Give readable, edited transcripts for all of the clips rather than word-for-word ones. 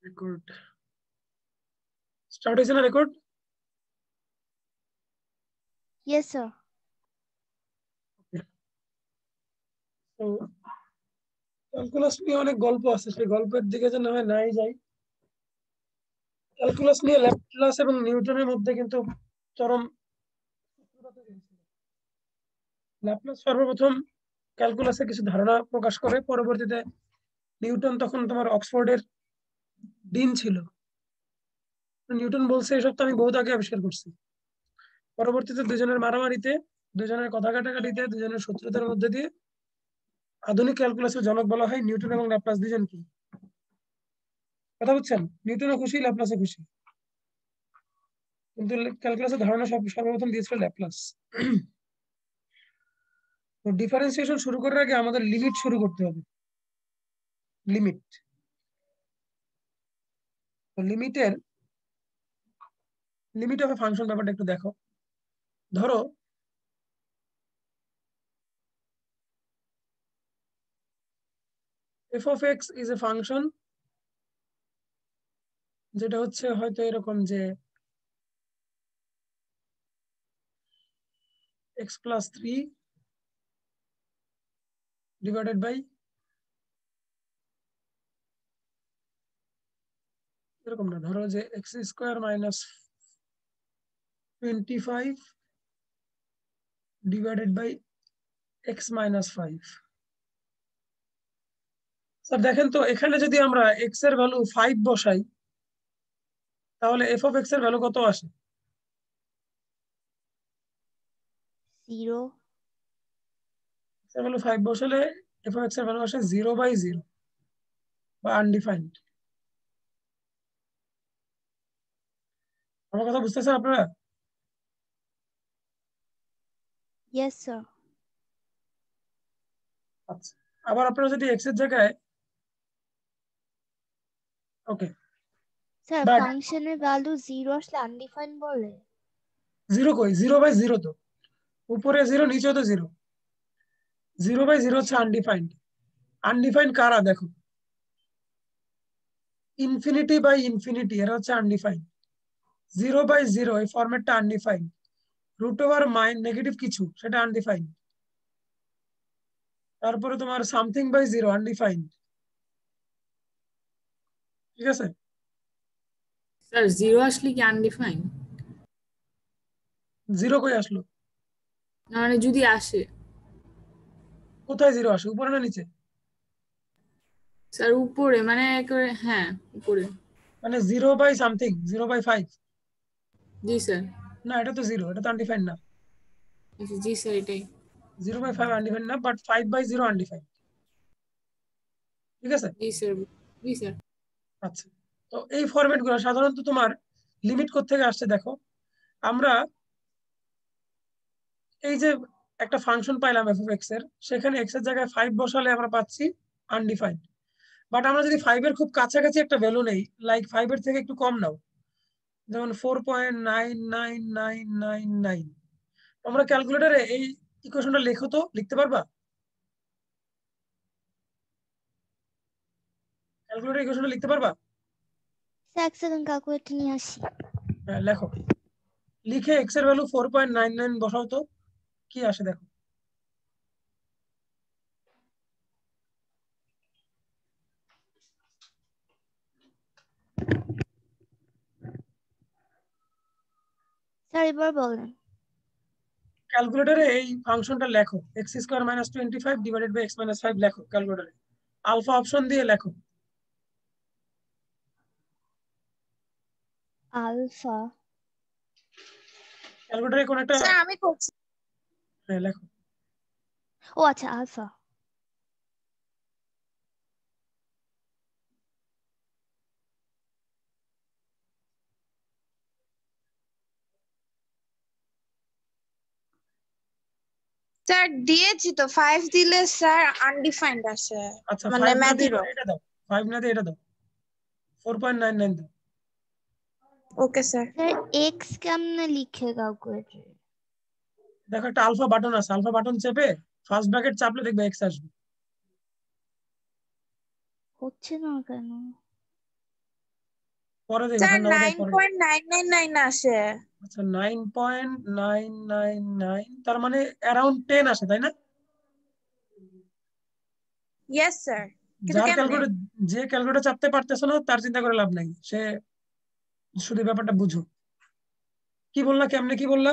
Record start হয়েছে না record? Yes, sir. তো ক্যালকুলাস নিয়ে অনেক গল্প আছে, সেই গল্পের দিকে যেন হয় নাই যাই। ক্যালকুলাস নিয়ে ল্যাপলাস এবং নিউটনের মধ্যে কিন্তু চরম ল্যাপলাস সর্বপ্রথম ক্যালকুলাসে কিছু ধারণা প্রকাশ করে, পরবর্তীতে নিউটন তখন তোমার অক্সফোর্ডের ডিন ছিল। নিউটন বলছে এসব তো আমি বহুত আগে আবিষ্কার করছি। পরবর্তীতে দুজনের মারামারিতে, দুজনের কথা কাটাকাটিতে, দুজনের শত্রুতার মধ্যে দিয়ে আধুনিক ক্যালকুলাসের জনক বলা হয় নিউটন এবং ল্যাপলাস দুজনকে। কথা বুঝছেন? নিউটনও খুশি, ল্যাপলাসও খুশি, কিন্তু ক্যালকুলাসের ধারণা সর্বপ্রথম দিয়েছিল ল্যাপলাস। তো ডিফারেন্সিয়েশন শুরু করার আগে আমাদের লিমিট শুরু করতে হবে। লিমিট লিমিটের লিমিট অফ এ ফাংশন ব্যাপারটা একটু দেখো। ধরো F of x is a function, যেটা হচ্ছে হয়তো এরকম যে এক্স প্লাস 3 ডিভাইডেড বাই এরকম না, ধরো যে x square minus 25 divided by x minus 5। Sir দেখেন তো, এখানে যদি আমরা এক্স এর ভ্যালু 5 বসাই, তাহলে এফ অফ এক্স এর ভ্যালু কত আসে? 0. এক্স এর ভ্যালু 5 বসালে এফ অফ এক্স এর ভ্যালু আসে 0/0 বা আনডিফাইন্ড। আমার কথা বুঝতেছেন আপনারা? Yes, sir. আচ্ছা, আবার আপনারা যদি এক্স এর জায়গায়, ওকে, Sir, বাট ফাংশনের ভ্যালু 0 আসলে আনডিফাইন্ড বলে? 0 কই, 0/0 তো, উপরে 0 নিচে তো 0, 0/0 হচ্ছে আনডিফাইন্ড। আনডিফাইন্ড কারা দেখো, ইনফিনিটি বাই ইনফিনিটি এরা হচ্ছে আনডিফাইন্ড। 0/0 এই ফরম্যাটটা undefined. Root over minus negative কিছু, সেটা আনডিফাইন্ড। তারপরে তোমার সামথিং বাই 0 আনডিফাইন্ড। ঠিক আছে? স্যার 0 আসলে কি আনডিফাইন্ড? 0 কই আসলো? না মানে যদি আসে। কোথায় 0 আসে, উপরে না নিচে? স্যার উপরে মানে একেবারে, হ্যাঁ উপরে। মানে 0/সামথিং, 0/5। জি স্যার। না, এটা তো 0, এটা তো আনডিফাইন্ড না। আচ্ছা জি স্যার এটাই। 0/5 আনডিফাইন্ড না, বাট 5/0 আনডিফাইন্ড। ঠিক আছে? জি স্যার। জি স্যার। আচ্ছা, তো এই ফরম্যাট গুলো সাধারণত তোমার লিমিট কোত্থেকে আসছে দেখো। আমরা এই যে একটা ফাংশন পাইলাম এফ অফ এক্স এর, সেখানে এক্স এর জায়গায় 5 বসালে আমরা পাচ্ছি আনডিফাইন্ড। বাট আমরা যদি 5 এর খুব কাছাকাছি একটা ভ্যালু নেই, লাইক 5 এর থেকে একটু কম নাও, যেমন 4.99999, তোমরা ক্যালকুলেটরে এই ইকুয়েশনটা লেখো তো, লিখতে পারবা? ক্যালকুলেটর ইকুয়েশনটা লিখতে পারবা? স্যার, এক সেকেন্ড ক্যালকুলেটর নিয়ে আসি। হ্যাঁ লেখো, লিখে এক্স এর ভ্যালু 4.99 বসাও তো, কি আসে দেখো। স্যার এবার বলেন। ক্যালকুলেটরে এই ফাংশনটা লেখো, x square minus 25 divided by x minus 5 লেখো ক্যালকুলেটরে, আলফা অপশন দিয়ে লেখো। আলফা। ক্যালকুলেটরে কোন একটা, স্যার আমি করছি। হ্যাঁ লেখো। ও আচ্ছা, আলফা। স্যার দিয়েছি তো, 5 দিলে স্যার আনডিফাইন্ড আসে, আচ্ছা, মানে 5 না দিয়ে ম্যাজিরো। এটা দাও, 5 না দিয়ে এটা দাও, 4.99 দাও। Okay sir. স্যার এক্স কেমনে লিখে ক্যালকুলেটর? দেখো একটা আলফা বাটন আছে, আলফা বাটন চেপে ফার্স্ট ব্র্যাকেট চাপলে দেখবে এক্স আসবে। হচ্ছে না কেন? পরে দেখো স্যার ঠান্ডা মাথায় পরে। 9.999 আসে। আচ্ছা 9.999, তার মানে অ্যারাউন্ড 10 আসে তাই না? ইয়েস স্যার, কিন্তু যার কেমনে? ক্যালকুলেটর, যে ক্যালকুলেটর চাপতে পারতেছে না তার চিন্তা করে লাভ নাই, সে শুধু ব্যাপারটা বুঝো। কি বললা, কেমনে কি বললা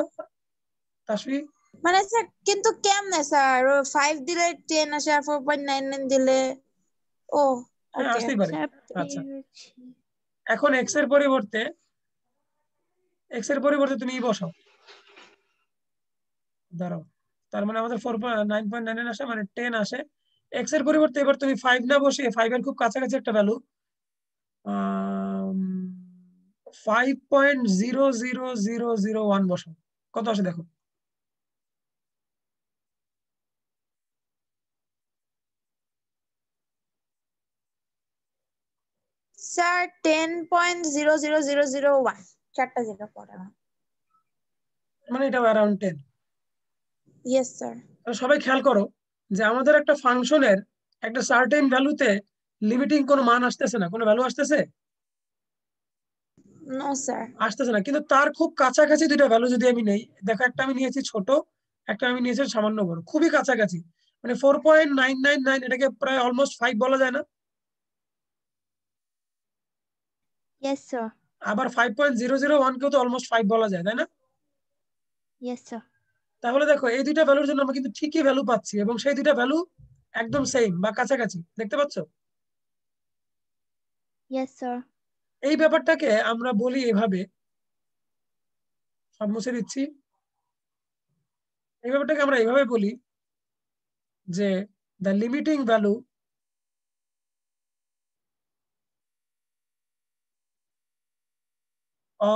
তাসফি? মানে স্যার কিন্তু কেমনে স্যার, 5 দিলে 10 আসে আর 4.99 দিলে? ও হ্যাঁ ওকে। আসতেই পারে। স্যার আচ্ছা পেরেছি। এখন এক্স এর পরিবর্তে তুমি বসাও, দাঁড়াও। তার মানে আমাদের 9.99 আসে, মানে 10 আসে। এক্স এর পরিবর্তে এবার তুমি 5 না বসিয়ে 5 এর খুব কাছাকাছি একটা ভ্যালু 5.00001 বসাও, কত আসে দেখো। স্যার 10.00001, 4টা জিরো পড়ে না। মানে এটা অ্যারাউন্ড 10। Yes sir. সবাই খেয়াল করো যে আমাদের একটা ফাংশনের একটা সার্টেন ভ্যালুতে লিমিটিং কোনো মান আসতেছে না, কোনো ভ্যালু আসতেছে নো স্যার। আসতেছে না, কিন্তু তার খুব কাছাকাছি দুইটা ভ্যালু যদি আমি নেই, দেখো একটা আমি নিয়েছি ছোট, একটা আমি নিয়েছি সামান্য বড়, খুবই কাছাকাছি, মানে 4.999, এটাকে প্রায় অলমোস্ট 5 বলা যায় না? Yes sir. আবার 5.001 কেও তো অলমোস্ট 5 বলা যায় তাই না? Yes sir. তাহলে দেখো এই দুইটা ভ্যালুর জন্য আমরা কিন্তু ঠিকই ভ্যালু পাচ্ছি, এবং সেই দুইটা ভ্যালু একদম সেম বা কাছাকাছি, দেখতে পাচ্ছ? Yes sir. এই ব্যাপারটাকে আমরা বলি এভাবে, সব মুছে দিচ্ছি, এই ব্যাপারটাকে আমরা এইভাবে বলি যে the limiting value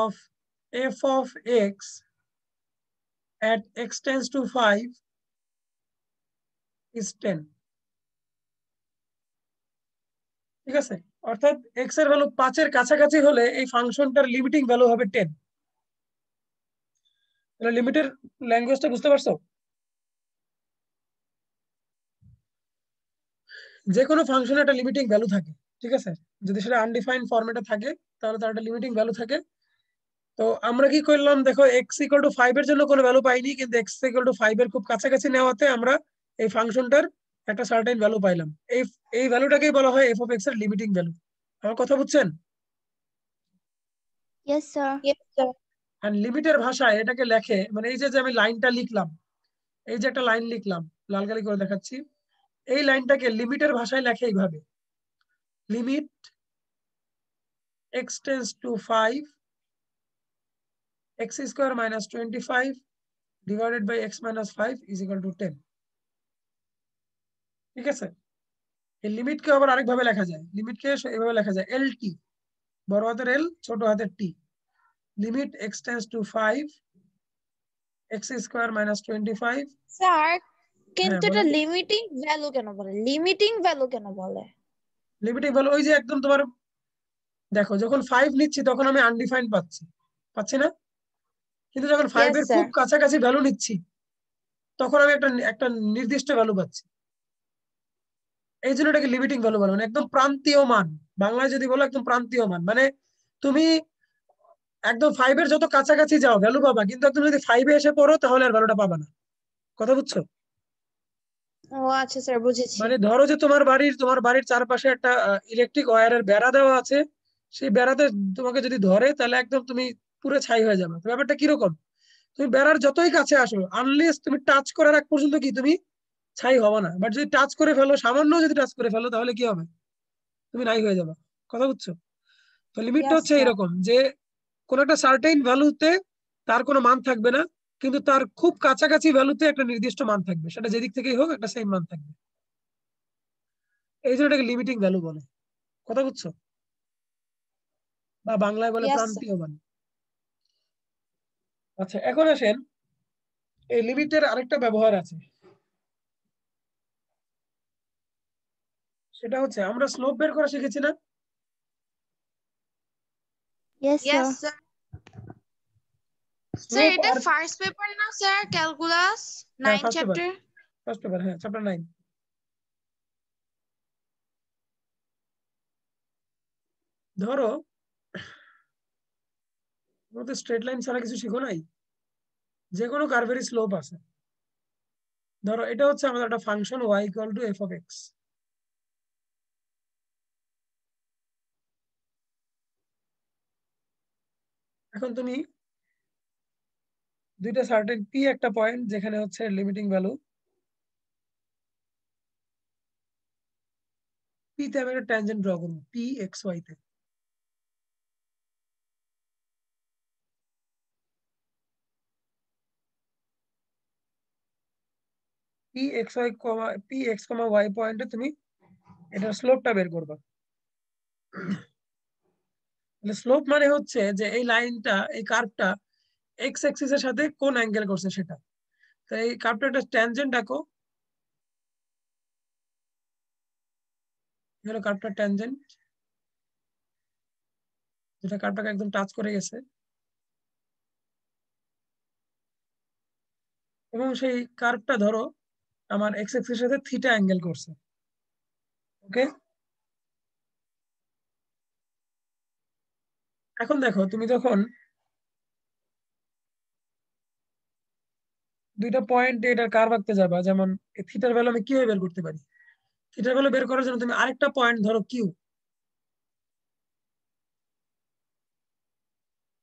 of f of x at x tends to 5 is 10। ঠিক আছে, অর্থাৎ x এর ভ্যালু 5 এর কাছাকাছি হলে এই ফাংশনটার লিমিটিং ভ্যালু হবে 10। তাহলে লিমিটের ল্যাঙ্গুয়েজটা বুঝতে পারছো? যে কোনো ফাংশনে একটা লিমিটিং ভ্যালু থাকে, ঠিক আছে? যদি সেটা আনডিফাইন্ড ফরম্যাটে থাকে তাহলে তার একটা লিমিটিং ভ্যালু থাকে। তো আমরা কি করলাম দেখো, এক্স ইকুয়াল টু 5 এর জন্য কোনো ভ্যালু পাইনি, কিন্তু এক্স ইকুয়াল টু 5 এর খুব কাছাকাছি নেওয়াতে আমরা এই ফাংশনটার একটা সার্টেন ভ্যালু পাইলাম। এই এই ভ্যালুটাকেই বলা হয় এফ অফ এক্স এর লিমিটিং ভ্যালু। আমার কথা বুঝছেন? Yes sir. Yes sir. আর লিমিটের ভাষায় এটাকে লেখে, মানে এই যে যে আমি লাইনটা লিখলাম, এই যে একটা লাইন লিখলাম, লাল কালি করে দেখাচ্ছি, এই লাইনটাকে লিমিটের ভাষায় লেখে এইভাবে, limit X tends to 5 x square minus 25 divided by x minus 5 is equal to 10। ঠিক আছে, এই লিমিটকে আবার আরেকভাবে লেখা যায়, লিমিটকে এইভাবে লেখা যায় এল টি, বড় হাতের এল ছোট হাতের T, limit X tends to 5 X square minus 25। Sir হ্যাঁ কিন্তু বলো। এটা লিমিটিং ভ্যালু কেন বলে? লিমিটিং ভ্যালু কেন বলে? লিমিটিং ভ্যালু ওই যে একদম তোমার, দেখো যখন 5 নিচ্ছি তখন আমি আনডিফাইন্ড পাচ্ছি না, কিন্তু যখন 5 ইয়েস এর স্যার। খুব কাছাকাছি ভ্যালু নিচ্ছি তখন আমি একটা একটা নির্দিষ্ট ভ্যালু পাচ্ছি, এই জন্য এটাকে লিমিটিং ভ্যালু বলে, মানে একদম প্রান্তীয় মান। বাংলায় যদি বলো একদম প্রান্তীয় মান, মানে তুমি একদম 5 এর যত কাছাকাছি যাও ভ্যালু পাবা, কিন্তু একদম যদি 5 এ এসে পড়ো তাহলে আর ভ্যালুটা পাবা না। কথা বুঝছো? ও আচ্ছা স্যার, বুঝেছি। মানে ধরো যে তোমার বাড়ির চারপাশে একটা ইলেকট্রিক ওয়্যারের বেড়া দেওয়া আছে, সেই বেড়াতে তোমাকে যদি ধরে তাহলে একদম তুমি পুরো ছাই হয়ে যাবে। তো ব্যাপারটা কিরকম, তুমি বেড়ার যতই কাছে আসো, আনলেস তুমি টাচ করার আগ পর্যন্ত কি তুমি ছাই হবো না, বাট যদি টাচ করে ফেলো, সামান্য যদি টাচ করে ফেলো তাহলে কি হবে, তুমি নাই হয়ে যাবে। কথা বুঝছো? তো লিমিটটা ইয়েস হচ্ছে স্যার। এরকম যে কোন একটা সার্টেইন ভ্যালুতে তার কোনো মান থাকবে না, কিন্তু তার খুব কাছাকাছি ভ্যালুতে একটা নির্দিষ্ট মান থাকবে, সেটা যেদিক থেকেই হোক একটা সেম মান থাকবে, এই জন্য এটাকে লিমিটিং ভ্যালু বলে। কথা বুঝছো? বা বাংলায় বলে ইয়েস স্যার। প্রান্তীয় মান। আচ্ছা এখন আসেন, এই লিমিটের আরেকটা ব্যবহার আছে, সেটা হচ্ছে আমরা স্লোপ বের করা শিখেছি না? Yes yes sir. Sir. Sir slope এটা আর ফার্স্ট পেপার না স্যার, ক্যালকুলাস হ্যাঁ 9 চ্যাপ্টার? ফার্স্ট পেপার, হ্যাঁ চ্যাপ্টার 9। ধরো তোমরা তো স্ট্রেট লাইন ছাড়া কিছু শিখো নাই, যে কোনো কার্ভেরই স্লোপ আছে। ধরো এটা হচ্ছে আমাদের একটা function y equal to f of x। এখন তুমি দুইটা সার্টেন p একটা পয়েন্ট যেখানে হচ্ছে লিমিটিং ভ্যালু, p তে আমি একটা ট্যানজেন্ট ড্র করব p x y তে। p x y p x y পয়েন্টে তুমি এটার স্লোপটা বের করবা। তাহলে স্লোপ মানে হচ্ছে যে এই লাইনটা, এই কার্ভটা এক্স অ্যাক্সিসের সাথে কোন অ্যাঙ্গেল করছে সেটা। তো এই কার্ভটা একটা ট্যানজেন্ট আঁকো, হলো কার্ভটা ট্যানজেন্ট, যেটা কার্ভটাকে একদম টাচ করে গেছে, এবং সেই কার্ভটা ধরো আমার এক্স অ্যাক্সিসের সাথে থিটা অ্যাঙ্গেল করছে। ওকে, এখন দেখো তুমি যখন দুইটা পয়েন্ট এটার কার্ভ আঁকতে যাবা, যেমন থিটার ভ্যালু আমি কিভাবে বের করতে পারি? থিটার ভ্যালু বের করার জন্য তুমি আরেকটা পয়েন্ট ধরো কিউ,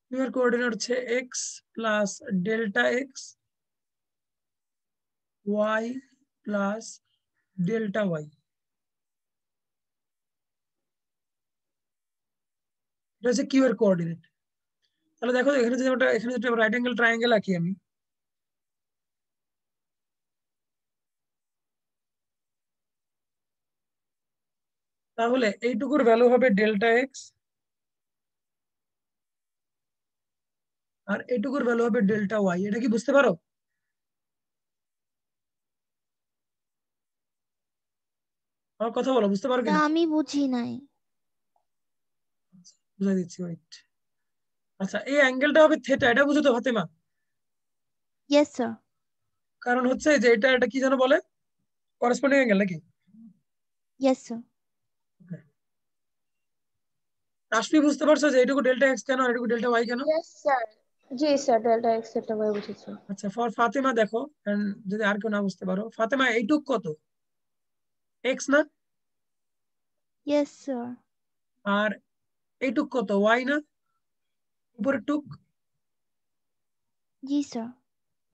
কিউ এর কোঅর্ডিনেট হচ্ছে x plus delta x, y plus delta y. এটা হচ্ছে কিউ এর কোঅর্ডিনেট। তাহলে দেখো এখানে যদি আমরা রাইট অ্যাঙ্গেল ট্রায়াঙ্গেল আঁকি আমি, তাহলে এইটুকুর ভ্যালু হবে ডেল্টা এক্স, আর এইটুকুর ভ্যালু হবে ডেল্টা ওয়াই। এটা কি বুঝতে পারো? আমার কথা বলো, বুঝতে পারো তা কিনা? আমি বুঝি নাই। বুঝাই দিচ্ছি, ওয়েট। আচ্ছা, এই অ্যাঙ্গেলটা হবে থেটা, এটা বুঝো তো ফাতেমা? Yes sir. কারণ হচ্ছে যে এটা কি যেন বলে, করেসপন্ডিং অ্যাঙ্গেল নাকি? Yes sir. তাসফি বুঝতে পারছো যে এইটুকু ডেল্টা এক্স কেন আর এইটুকু ডেল্টা ওয়াই কেন? Yes sir. জি স্যার, ডেল্টা এক্স এটা ভাবে বুঝেছি। আচ্ছা, ফর ফাতেমা দেখো, and যদি আর কেউ না বুঝতে পারো, ফাতেমা এইটুক কত? এক্স না? Yes sir. আর এইটুক কত? ওয়াই না? উপরের টুক? জি স্যার।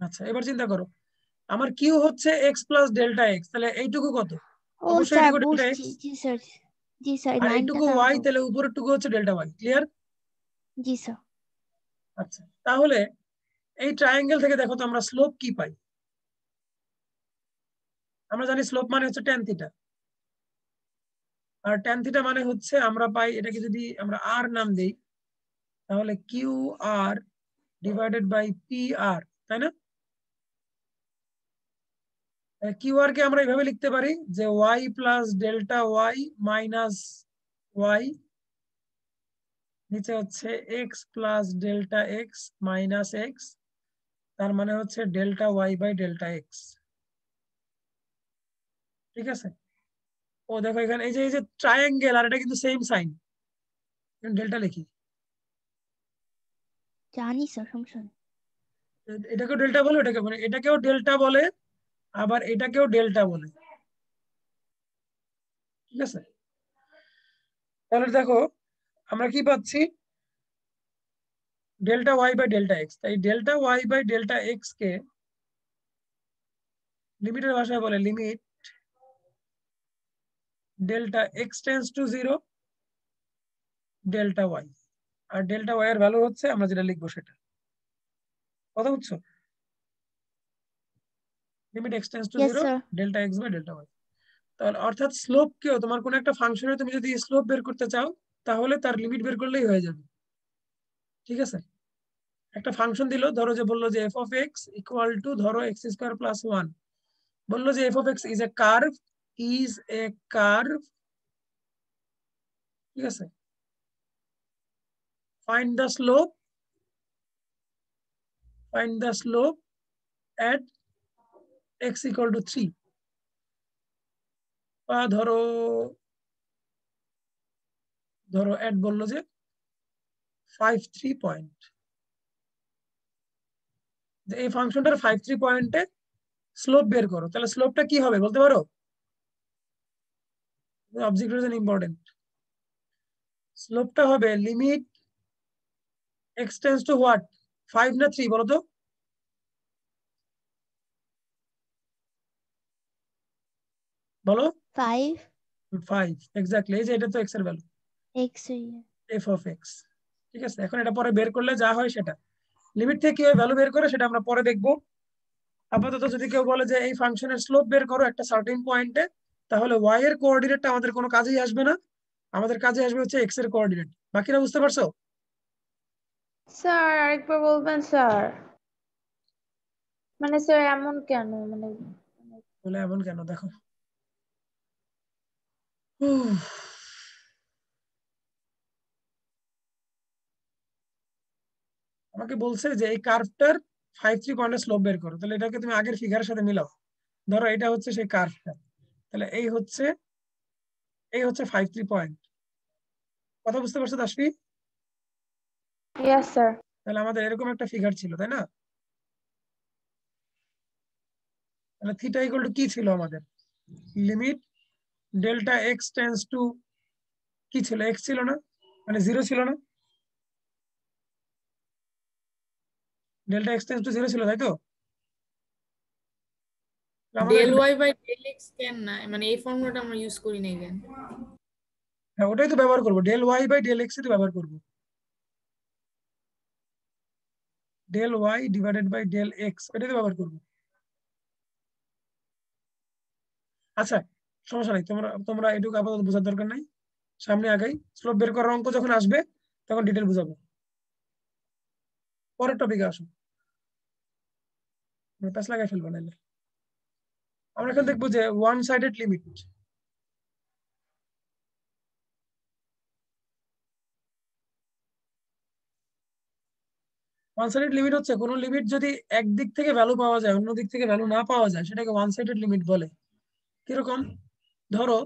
আচ্ছা, এবার চিন্তা করো, আমার কিউ হচ্ছে এক্স প্লাস ডেল্টা এক্স, তাহলে এইটুকু কত? ও অবশ্যই স্যার এইটুকু ডেল্টা বুঝছি। এক্স। জি স্যার। জি স্যার, আর লাইনটা এইটুকু ওয়াই, দাঁড়াও। তাহলে উপরের টুকু হচ্ছে ডেল্টা ওয়াই। ক্লিয়ার? জি স্যার। আচ্ছা, তাহলে এই ট্রায়াঙ্গেল থেকে দেখো তো আমরা স্লোপ কি পাই? আমরা জানি স্লোপ মানে হচ্ছে ট্যান থিটা, আর ট্যান থিটা মানে হচ্ছে আমরা পাই, এটাকে যদি আমরা আর নাম দেই, তাহলে Q R divided by P R, তাই না? কিউ আর কে আমরা এইভাবে লিখতে পারি যে y plus delta y minus y, নিচে হচ্ছে x plus delta x minus x, তার মানে হচ্ছে delta Y by delta x. ঠিক আছে? ও দেখো এখানে এই যে ট্রায়াঙ্গেল, আর এটা কিন্তু সেম সাইন, ডেল্টা লিখি। জানি স্যার, সমস্যা নেই। এটাকেও ডেল্টা বলে, এটাকে বলে, এটাকেও ডেল্টা বলে, আবার এটাকেও ডেল্টা বলে। ঠিক আছে? তাহলে দেখো আমরা কি পাচ্ছি, delta Y by delta X. তাই delta Y by delta X কে লিমিটের ভাষায় বলে limit delta X tends to zero delta Y. আর ডেল্টা ওয়াই এর ভ্যালু হচ্ছে আমরা যেটা লিখবো সেটা। কথা বুঝছো? Limit X tends to yes zero sir. Delta X by delta Y. তাহলে অর্থাৎ স্লোপ কেও, তোমার কোন একটা ফাংশনে তুমি যদি স্লোপ বের করতে চাও, তাহলে তার লিমিট বের করলেই হয়ে যাবে। ঠিক আছে? একটা ফাংশন দিল, ধরো যে বললো যে F of x equal to ধরো এক্স স্কোয়ার প্লাস ওয়ান, বললো যে F of x is a curve, is a curve. ঠিক আছে? Find the slope, find the slope at x equal to 3, বা ধরো ধরো এট বললো যে 5 3 পয়েন্ট। যে এই ফাংশনটার 5 3 পয়েন্টে স্লোপ বের করো, তাহলে স্লোপটা কি হবে বলতে পারো? Object relation important. স্লোপটা হবে limit x tends to what, 5 না 3 বলো তো? বলো। 5 5 এক্স্যাক্টলি, এই যে এটা তো x এর value, x f of x। ঠিক আছে, এখন এটা পরে বের করলে যা হয় সেটা, লিমিট থেকে কিভাবে ভ্যালু বের করে সেটা আমরা পরে দেখবো। আপাতত যদি কেউ বলে যে এই ফাংশনের স্লোপ বের করো একটা সার্টেন পয়েন্টে, তাহলে y এর কোঅর্ডিনেটটা আমাদের কোনো কাজেই আসবে না, আমাদের কাজে আসবে হচ্ছে x এর কোঅর্ডিনেট। বাকিরা বুঝতে পারছো? স্যার আরেকবার বলবেন স্যার, মানে স্যার এমন কেন, মানে বলে এমন কেন, দেখো উফ, আমাকে বলছে যে এই কার্ভটার 5 3 পয়েন্টের স্লোপ বের করো, তাহলে এটাকে তুমি আগের ফিগারের সাথে মিলাও। ধরো এটা হচ্ছে সেই কার্ভটা, তাহলে এই হচ্ছে 5 3 পয়েন্ট। কথা বুঝতে পারছো তাসফি? Yes sir. তাহলে আমাদের এরকম একটা ফিগার ছিল, তাই না? তাহলে থিটা ইকুয়াল টু কি ছিল আমাদের? Limit delta X tends two কি ছিল, এক্স ছিল না, মানে 0 ছিল না? ডেল্টা এক্স টেন্স টু 0 ছিল, তাই তো? আমাদের ডেল এখানে ওয়াই বাই ডেল এক্স কেন না, মানে এই ফর্মুলাটা আমরা ইউজ করি না কেন? হ্যাঁ ওটাই তো ব্যবহার করবো, del y by del x তো ব্যবহার করবো, del y divided by del x এটাই তো ব্যবহার করবো। আচ্ছা সমস্যা নাই, তোমরা তোমরা এটুকু আপাতত বোঝার দরকার নাই, সামনে আগাই। স্লোপ বের করার অঙ্ক যখন আসবে তখন ডিটেল বুঝাবো। পরের টপিকে আসো, প্যাস লাগাই ফেলবো নাইলে। আমরা এখন দেখবো যে one sided limit. One sided limit হচ্ছে কোনো লিমিট যদি একদিক থেকে ভ্যালু পাওয়া যায় অন্য দিক থেকে ভ্যালু না পাওয়া যায় সেটাকে ওয়ান সাইডেড লিমিট বলে। কিরকম? ধরো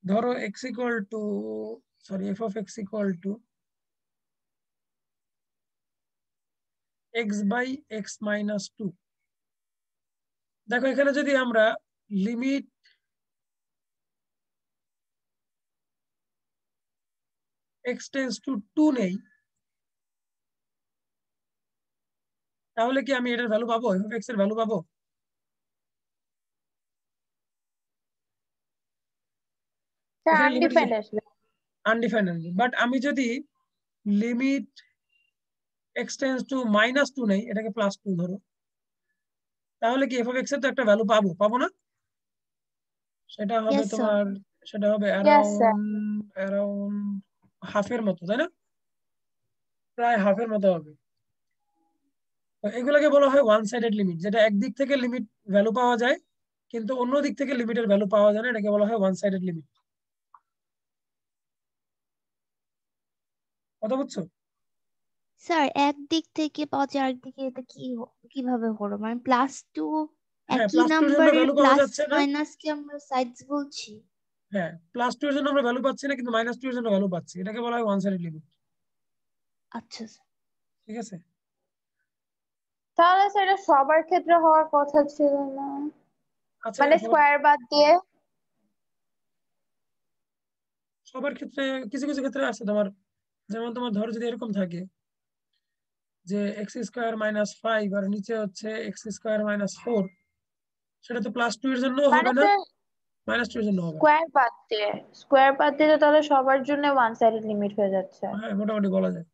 ধরো x equal to sorry f of x equal to x by x minus 2। দেখো এখানে যদি আমরা লিমিট x টেন্স টু 2 নেই, তাহলে কি আমি এটার ভ্যালু পাবো, f of x এর ভ্যালু পাবো? স্যার এখানে লিমিট আনডিফাইন্ড আসবে। আনডিফাইন্ড, বাট আমি যদি limit x tends to minus 2 নেই, এটাকে প্লাস 2 ধরো, তাহলে কি f of x এর তো একটা ভ্যালু পাবো, পাবো না? সেটা হবে Yes, sir. তোমার, সেটা হবে ইয়েস স্যার। অ্যারাউন্ড হাফের মতো, তাই না? প্রায় হাফের মতো হবে। তো এগুলোকে বলা হয় ওয়ান সাইডেড লিমিট, যেটা একদিক থেকে লিমিট ভ্যালু পাওয়া যায় কিন্তু অন্য দিক থেকে লিমিটের ভ্যালু পাওয়া যায় না, এটাকে বলা হয় ওয়ান সাইডেড লিমিট। কথা বুঝছো? স্যার একদিক থেকে পাওয়া যায় আরেকদিকে, এটা কিভাবে হলো? মানে +2 হ্যাঁ একই প্লাস 2 এর জন্য নাম্বারের ভ্যালু পাওয়া প্লাস যাচ্ছে না, মাইনাস কে আমরা সাইডস বলছি। হ্যাঁ প্লাস 2 এর জন্য আমরা ভ্যালু পাচ্ছি না কিন্তু মাইনাস 2 এর জন্য ভ্যালু পাচ্ছি, এটাকে বলা হয় ওয়ান সাইডেড লিমিট। আচ্ছা স্যার। ঠিক আছে? তাহলে স্যার এটা সবার ক্ষেত্রে হওয়ার কথা ছিল না, আচ্ছা মানে এটা স্কোয়ার বাদ দিয়ে। সবার ক্ষেত্রে কিছু কিছু ক্ষেত্রে আছে তোমার, যেমন তোমার ধরো যদি এরকম থাকে যে এক্স স্কোয়ার মাইনাস 5 আর নিচে হচ্ছে এক্স স্কোয়ার মাইনাস 4, সেটা তো প্লাস 2 এর জন্য মানে হবে না, স্যার মাইনাস 2 এর জন্য হবে না। স্কোয়ার বাদ দিয়ে তো তাহলে সবার জন্য ওয়ান সাইডেড লিমিট হয়ে যাচ্ছে। হ্যাঁ মোটামুটি বলা যায়।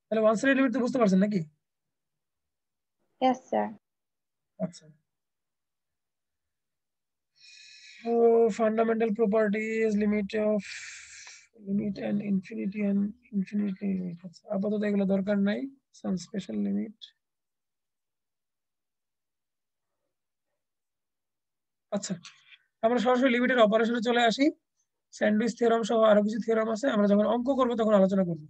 তাহলে ওয়ান সাইডেড লিমিট তো বুঝতে পারছেন নাকি? Yes sir. আচ্ছা, তো fundamental properties limit and infinity limit, আপাতত এগুলো দরকার নাই। Some special limit. আচ্ছা আমরা সরাসরি লিমিটের অপারেশনে চলে আসি। স্যান্ডউইচ থিওরাম সহ আরো কিছু থিওরাম আছে, আমরা যখন অঙ্ক করব তখন আলোচনা করব।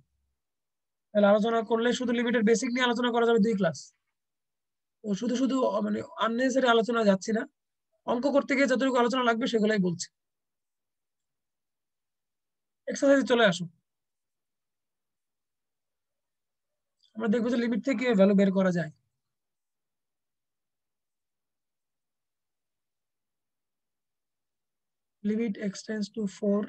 তাহলে আলোচনা করলে শুধু লিমিটের বেসিক নিয়ে আলোচনা করা যাবে 2 ক্লাস। তো শুধু শুধু মানে আননেসেসারি আলোচনা যাচ্ছি না, অঙ্ক করতে গিয়ে যতটুকু আলোচনা লাগবে সেগুলাই বলছি। এক্সারসাইজে চলে আসুন। আমরা দেখবো যে লিমিট থেকে ভ্যালু বের করা যায়। Limit x tends to 4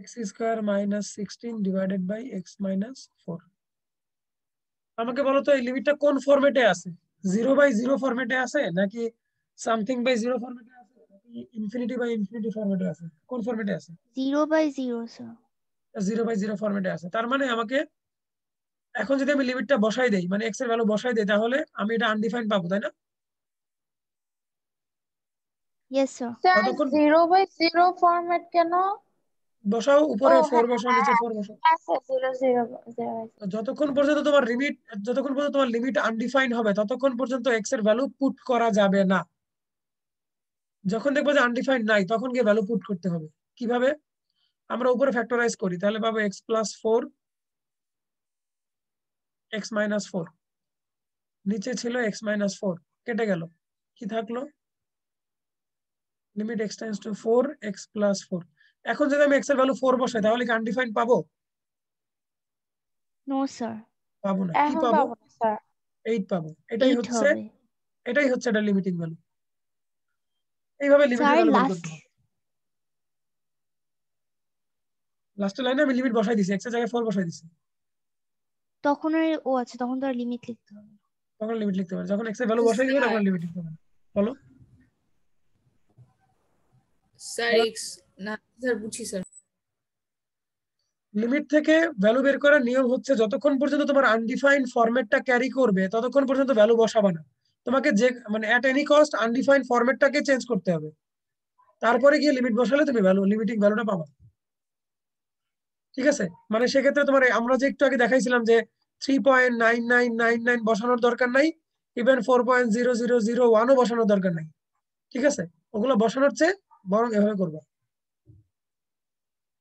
x square minus 16 divided by x minus 4। আমাকে বলো তো এই লিমিটটা কোন ফরম্যাটে আছে? 0/0 ফরম্যাটে আছে নাকি সামথিং বাই 0 ফরম্যাটে আছে নাকি ইনফিনিটি বাই ইনফিনিটি ফরম্যাটে আছে? কোন ফরম্যাটে আছে? 0/0 স্যার। 0/0 ফরম্যাটে আছে। তার মানে আমাকে এখন যদি আমি লিমিটটা বসাই দেই, মানে x এর ভ্যালু বসাই দেই, তাহলে আমি এটা আনডিফাইন্ড পাবো, তাই না? Yes sir. স্যার কতক্ষণ 0/0 ফরম্যাট কেন? বসাও? ও উপরে 4 হ্যাঁ বসাও, নিচে 4 বসাও। আচ্ছা 0/0 তো যতক্ষণ পর্যন্ত তোমার লিমিট আনডিফাইন্ড হবে ততক্ষণ পর্যন্ত x এর ভ্যালু পুট করা যাবে না। যখন দেখবো যে আনডিফাইন্ড নাই তখন গিয়ে ভ্যালু পুট করতে হবে। কিভাবে? আমরা উপরে ফ্যাক্টরাইজ করি, তাহলে পাবো x প্লাস 4 x মাইনাস 4, নিচে ছিল x মাইনাস 4, কেটে গেল, কি থাকলো? Limit x tends to 4 x plus 4। এখন যদি আমি x এর ভ্যালু 4 বসাই তাহলে কি আনডিফাইন্ড পাবো? No sir. পাবো না। কি এখন পাবো? পাবো না স্যার। 8 পাবো। 8 হবে এটাই হচ্ছে এটা লিমিটিং ভ্যালু। এইভাবে লিমিটের স্যার। ভ্যালু বের লাস্ট করতে হবে। লাস্টের লাইনে আমি লিমিট বসাই দিছি, x এর জায়গায় 4 বসাই দিছি। তখন আর আচ্ছা, তখন তো আর লিমিট লিখতে হবে না। তখন লিমিট লিখতে পারে, যখন x এর ভ্যালু বসাই দিবে তখন লিমিট লিখতে পারে। বলো স্যার এক্স না স্যার, বুঝছি স্যার। লিমিট থেকে ভ্যালু বের করার নিয়ম হচ্ছে যতক্ষণ পর্যন্ত তোমার আনডিফাইন্ড ফরম্যাটটা ক্যারি করবে ততক্ষণ পর্যন্ত ভ্যালু বসাবা না। তোমাকে যে মানে এট এনি কস্ট আনডিফাইন্ড ফরম্যাটটাকে চেঞ্জ করতে হবে, তারপরে গিয়ে লিমিট বসালে তুমি লিমিটিং ভ্যালুটা পাবা। ঠিক আছে? মানে সেক্ষেত্রে তোমার আমরা যে একটু আগে দেখাইছিলাম যে 3.9999 বসানোর দরকার নাই, ইভেন 4.0001ও বসানোর দরকার নাই। ঠিক আছে? ওগুলো বসানোর চেয়ে বরং এভাবে করবো।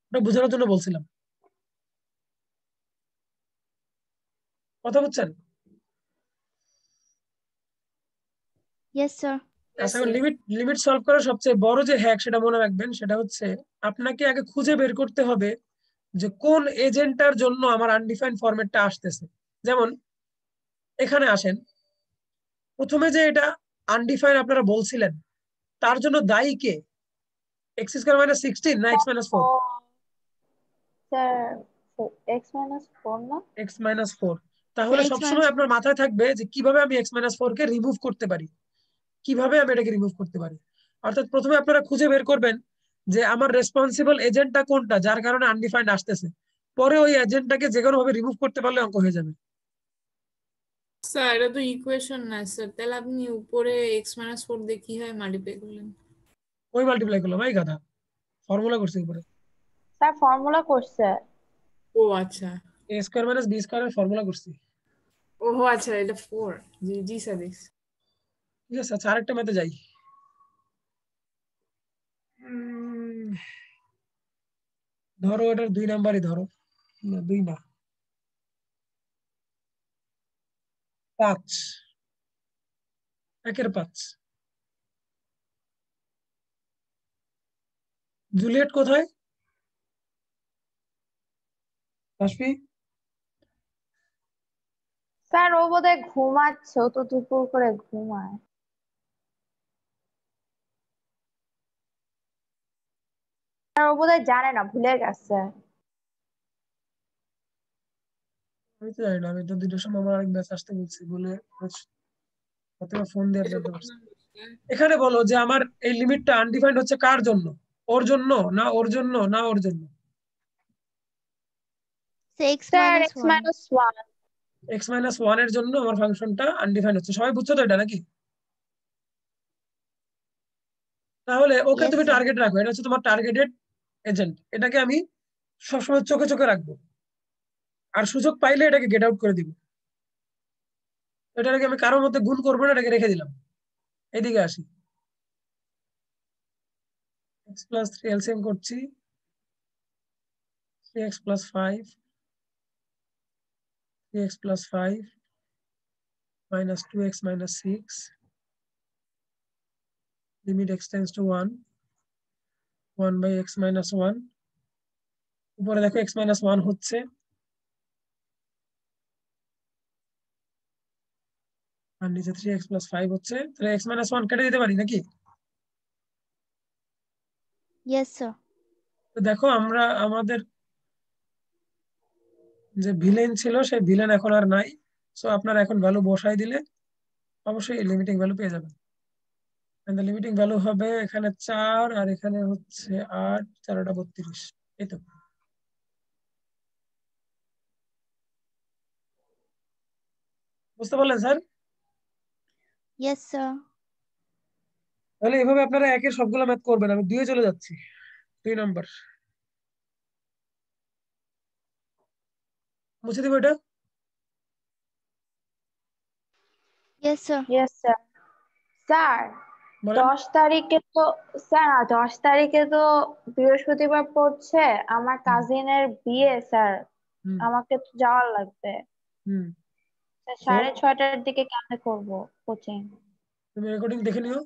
ওটা বোঝানোর জন্য বলছিলাম। কথা বুঝছেন? Yes sir. আচ্ছা, লিমিট সলভ করার সবচেয়ে বড় যে হ্যাক সেটা মনে রাখবেন, সেটা হচ্ছে আপনাকে আগে খুঁজে বের করতে হবে যে কোন এজেন্টটার জন্য আমার আনডিফাইন্ড ফরম্যাটটা আসতেছে। যেমন এখানে আসেন, প্রথমে যে এটা আনডিফাইন্ড আপনারা বলছিলেন তার জন্য দায়ী কে? x স্কয়ার মাইনাস 16 না x মাইনাস 4? স্যার x-4 না? x minus 4। তাহলে X সবসময় আপনার মাথায় থাকবে যে কিভাবে আমি x মাইনাস 4 কে রিমুভ করতে পারি, কিভাবে আমি এটাকে রিমুভ করতে পারি। অর্থাৎ প্রথমে আপনারা খুঁজে বের করবেন যে আমার রেসপন্সিবল এজেন্টটা কোনটা যার কারণে আনডিফাইন্ড আসতেছে, পরে ওই এজেন্টটাকে যে কোনো ভাবে রিমুভ করতে পারলে অঙ্ক হয়ে যাবে। স্যার এটা তো ইকুয়েশন না স্যার, তাহলে আপনি উপরে x-4 দিয়ে কি হয় মাল্টিপ্লাই করলেন? ওই মাল্টিপ্লাই করলাম, এই গাধা, ফর্মুলা করছি উপরে। স্যার ফর্মুলা করছে। ও আচ্ছা, a স্কয়ার মাইনাস b স্কয়ারের ফর্মুলা করছি। ওহো আচ্ছা, এটা 4। জি জি স্যার দেখছি। ঠিক আছে, আচ্ছা আরেকটা ম্যাথে যাই। ধরো এটার 2 নাম্বারই ধরো, না 2 না 5, 1 এর 5। জুলিয়েট কোথায়? রাশমি? স্যার ও বোধহয় ঘুমাচ্ছে, ও তো দুপুর করে ঘুমায়। স্যার ও বোধহয় জানে না, ভুলে গেছে। আমি তো জানি না, আমি তো 2টার সময় আমার আরেক ব্যাচ আসতে বলছি বলে অথবা ফোন দিয়ে জানতে পারছি। এখানে বলো যে আমার এই লিমিটটা আনডিফাইন্ড হচ্ছে কার জন্য? ওর জন্য না ওর জন্য না ওর জন্য? x sir minus 1 x-1। x minus 1 এর জন্য আমার ফাংশনটা আনডিফাইন্ড হচ্ছে। সবাই বুঝছো তো এটা নাকি? তাহলে ওকে yes তুমি sir টার্গেট রাখো, এটা হচ্ছে তোমার টার্গেটেড এজেন্ট। এটাকে আমি সবসময় চোখে চোখে রাখবো, আর সুযোগ পাইলে এটাকে গেট আউট করে দিব। এটাকে আমি কারোর মধ্যে গুণ করবো না, এটাকে রেখে দিলাম। এদিকে আসি, x প্লাস 3 এলসিএম করছি, 3x plus 5, 3x plus 5 minus 2x minus 6, limit x tends to 1, 1 by x minus 1। উপরে দেখো x minus 1 হচ্ছে, আর নিচে 3x + 5 হচ্ছে, তাহলে x - 1 কেটে দিতে পারি নাকি? Yes sir. তো দেখো আমরা আমাদের যে ভিলেন ছিল সেই ভিলেন এখন আর নাই। সো আপনারা এখন ভ্যালু বসাই দিলে অবশ্যই লিমিটিং ভ্যালু পেয়ে যাবেন। লিমিটিং ভ্যালু হবে এখানে 4 আর এখানে হচ্ছে 8, 4 × 32, এই তো। বুঝতে পারলেন স্যার? Yes sir. তাহলে এভাবে আপনারা একের সবগুলো ম্যাথ করবেন। আমি 2 চলে যাচ্ছি, 2 নাম্বার মুছে দিব এটা। Yes sir. Yes sir. Sir বলেন। 10 তারিখে তো স্যার 10 তারিখে তো বৃহস্পতিবার পড়ছে, আমার কাজিনের বিয়ে স্যার, হুম আমাকে তো যাওয়ার লাগবে। হুম স্যার, তো 6:30-র দিকে কেমনে করবো কোচিং? তুমি রেকর্ডিং দেখে নিও,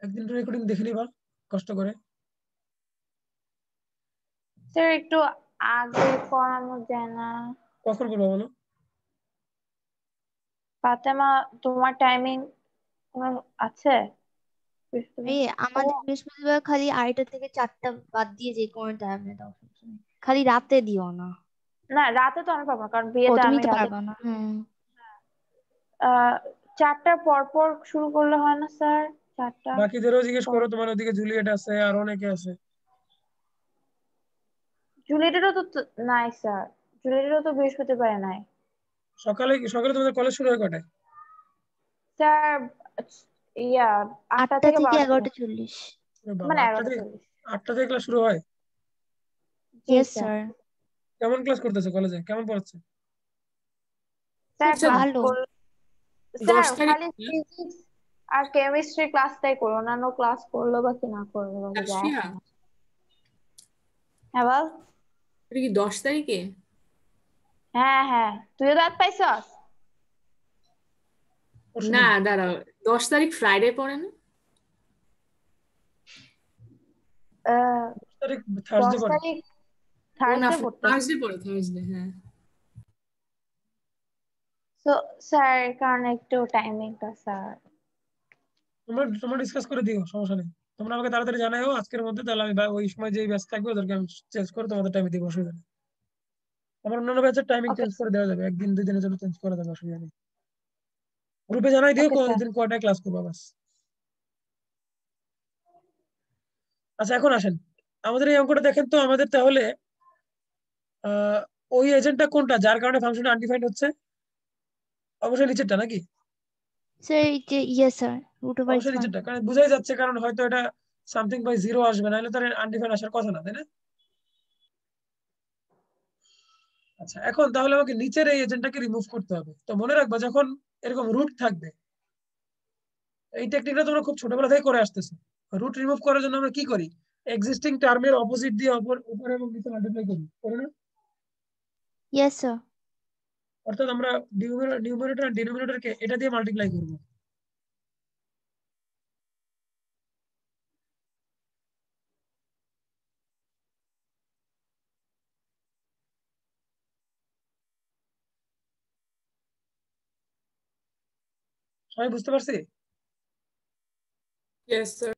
একদিন রেকর্ডিং দেখে নিবা কষ্ট করে। স্যার একটু আগে করানো যায় না? কখন করবো বলো? ফাতেমা, তোমার টাইমিং আছে? আমাদের বৃহস্পতিবার খালি 2:30 থেকে 4টা বাদ দিয়ে যে কোনো টাইমে দাও, সমস্যা নেই। খালি রাতে দিও না। না, রাতে তো আমি পাবো না, কারণ ও বিয়েতে তুমি আমি তো রাতে। পারবা না, হ্যাঁ। 4টার পর পর শুরু করলে হয় না স্যার? 4টা বাকিদেরও জিজ্ঞেস পর। করো, তোমার ওদিকে জুলিয়েট আছে আর অনেকে আছে। জুলিয়েটেরও তো নাই স্যার, জুলিয়েটেরও তো বৃহস্পতিবারে নাই। সকালে সকালে তোমাদের কলেজ শুরু হয় কটায়? স্যার ইয়া 8টা 8টা থেকে থেকে 12টা পর্যন্ত। 11:40। বাবা, মানে 8টা থেকে 11:40। 8টা থেকে ক্লাস শুরু হয়? জি ইয়েস স্যার। স্যার। কেমন ক্লাস করতেছে কলেজে, কেমন পড়াচ্ছে? স্যার আচ্ছা, ক্লাস ভালো। স্যার 10 তারিখ খালি ফিজিক্স আর কেমিস্ট্রি ক্লাসটাই করো, অন্যান্য ক্লাস করলো বা কি না করলো বা কি যায় রাশিয়া, আসে না। হ্যাঁ বল। এটা কি 10 তারিখে? হ্যাঁ হ্যাঁ, তুইও দাঁত পাইছস? না পরশুদিন। দাঁড়াও, 10 তারিখ ফ্রাইডে পড়ে না? 10 তারিখ 10 থার্সডে পরে। তারিখ ও না, থার্সডে পড়তেছে। থার্সডে পড়ে, থার্সডে, হ্যাঁ। তো স্যার কারণ একটু টাইমিংটা স্যার। তোমরা তোমরা ডিসকাস করে দিও, সমস্যা নেই। তোমরা আমাকে তাড়াতাড়ি জানাও আজকের মধ্যে, তাহলে আমি ওই সময় যেই ব্যাচ থাকবে ওদেরকে আমি চেঞ্জ করে তোমাদের টাইমে দিব, অসুবিধা নেই। আমার অন্যান্য ব্যাচের টাইমিং ওকে চেঞ্জ করে দেওয়া যাবে, 1 দিন 2 দিনের জন্য চেঞ্জ করে দেবে, অসুবিধা নেই। গ্রুপে জানাই দিও ওকে স্যার। কোনদিন কয়টায় ক্লাস করবো বাস। আচ্ছা এখন আসেন, আমাদের এই অঙ্কটা দেখেন তো। আমাদের তাহলে আহ ওই এজেন্টটা কোনটা যার কারণে ফাংশনটা আনডিফাইন্ড হচ্ছে? অবশ্যই নিচেরটা নাকি? স্যার এই যে ইয়েস স্যার, √(x অবশ্যই মান। নিচেরটা, কারণ বুঝাই যাচ্ছে, কারণ হয়তো এটা সামথিং বাই 0 আসবে, নাহলে তার আনডিফাইন্ড আসার কথা না, তাই না? আচ্ছা এখন তাহলে আমাকে নিচের এই এজেন্টটাকে রিমুভ করতে হবে। তো মনে রাখবা, যখন এরকম রুট থাকবে, এই টেকনিকটা তোমরা খুব ছোটবেলা থেকে করে আসতেছো। রুট রিমুভ করার জন্য আমরা কি করি? এক্সিস্টিং টার্মের অপোজিট দিয়ে উপরে এবং নিচে মাল্টিপ্লাই করি, করে না? Yes sir. অর্থাৎ আমরা নিউমারেটর আর ডিনোমিনেটরকে এটা দিয়ে মাল্টিপ্লাই করব। সবাই বুঝতে পারছি? Yes sir.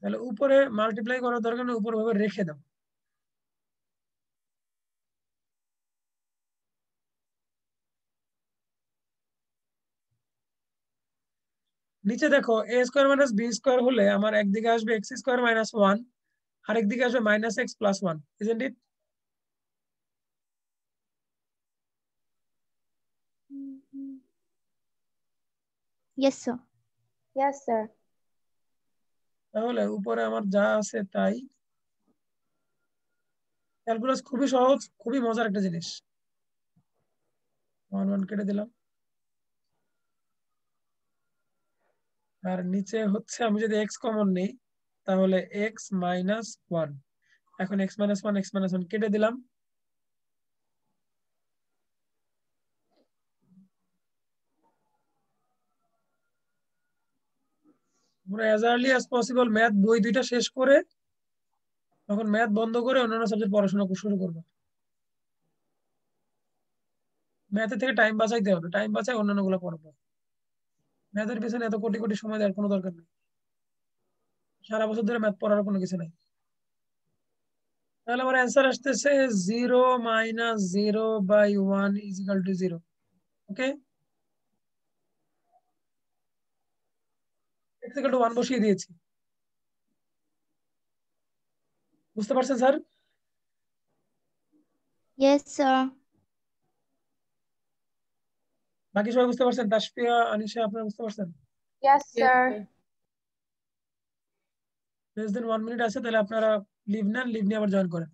তাহলে উপরে মাল্টিপ্লাই করার দরকার নেই, উপরে ভাবে রেখে দাও। নিচে দেখো a² - b² হলে আমার একদিকে আসবে x² - 1, আর একদিকে আসবে -x + 1, isn't it? Yes sir. Yes sir. তাহলে উপরে আমার যা আছে তাই। ক্যালকুলাস খুবই সহজ, খুবই মজার একটা জিনিস। 1 1 কেটে দিলাম। আর নিচে হচ্ছে আমি যদি x কমন নেই, তাহলে x - 1। এখন x - 1 x - 1 কেটে দিলাম। আমরা as early as possible math বই 2টা শেষ করে তখন ম্যাথ বন্ধ করে অন্যান্য সাবজেক্ট পড়াশোনা শুরু করবো। ম্যাথে থেকে টাইম বাঁচাইতে হবে, টাইম বাঁচায় অন্যান্য গুলো পড়বো। ম্যাথের পেছনে এত কোটি কোটি সময় দেওয়ার কোনো দরকার নেই, সারা বছর ধরে ম্যাথ পড়ার কোনো কিছু নাই। তাহলে আমার অ্যান্সার আসতেছে 0 - 0/1 = 0। ওকে, x = 1 বসিয়ে দিয়েছি। বুঝতে পারছেন স্যার? Yes sir. বাকি সবাই বুঝতে পারছেন? তাসফিয়া, আনিশা, আপনারা বুঝতে পারছেন? Yes, sir. less than 1 minute আছে, তাহলে আপনারা লিভ নেন, লিভ নিয়ে আবার জয়েন করেন।